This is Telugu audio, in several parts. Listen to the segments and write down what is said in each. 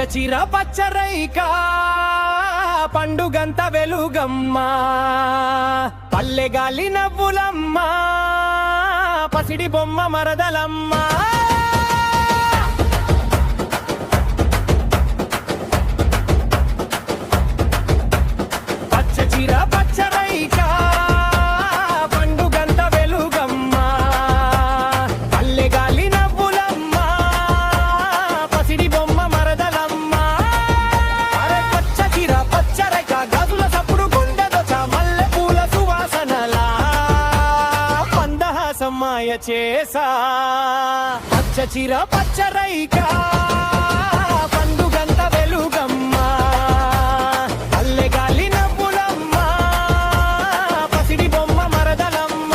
చీర పచ్చరైక పండుగంత వెలుగమ్మ పల్లె గాలి నవ్వులమ్మ పసిడి బొమ్మ మరదలమ్మ పచ్చ చీర పచ్చరైక పండుగంత వెలుగమ్మ పల్లె గాలి నవ్వులమ్మ పసిడి బొమ్మ మరదలమ్మ అరే పచ్చ చీర పచ్చరైక గదుల సప్పుడు గుండెదొచ్చ మల్లె పూల సువాసనలా మందహాసమాయ చేసా పచ్చ చీర పచ్చరైక పండుగంత వెలుగమ్మ పల్లె గాలి నవ్వులమ్మ పసిడి బొమ్మ మరదలమ్మ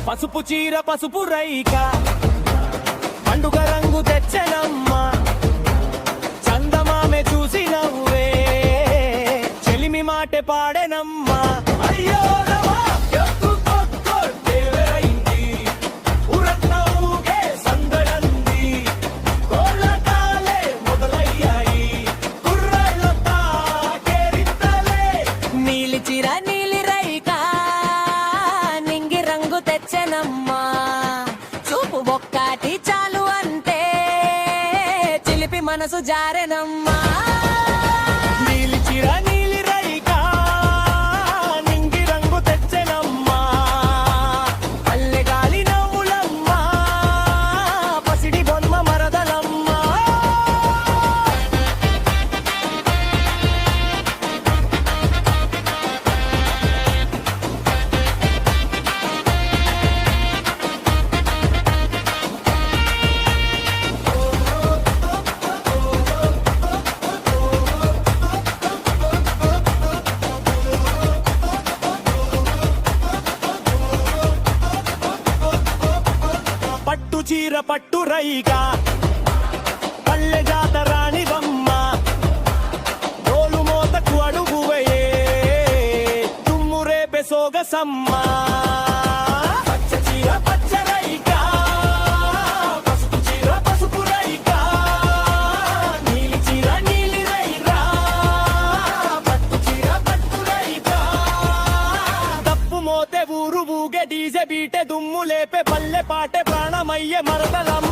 పసుపు చీర పసుపు రైక పండుగ రంగు తెచ్చనమ్మ చందమామె చూసి నవ్వే చెలిమి మాటే పాడెనమ్మ అయ్యో రమా, ఎత్తుకొక్కో దేవరైంది, ఉరత్నవుగే సందడంది, కోళ్ళటాలే మొదలయ్యాయి, కుర్రాళ్ళొత్తా కేరింతలే. నీలి చీర నీలి రైక నింగి రంగు తెచ్చెనమ్మా చూపు ఒక్కటి చాలు అంటే చిలిపి మనసు జారెనమ్మా నీలి చీర నీలి రైక నింగి రంగు తెచ్చెనమ్మ పల్లె గాలి నవ్వులమ్మ పసిడి బొమ్మ మరదలమ్మ పట్టు చీర పట్టు రైక పల్లె జాతరాణి బొమ్మ డోలు మోతకు అడుగువయే తుమ్ము రేపే సోగసమ్మ పచ్చ చీర పచ్చ రైక పసుపు చీర పసుపు రైక నీలి చీర నీలి రైక పట్టు చీర పట్టు రైక దప్పు మోతే ఊరు ఊగే డీజే బీటే దుమ్ము లేపే పల్లె పాటే ప్రాణమయ్యే మరదలమ్మ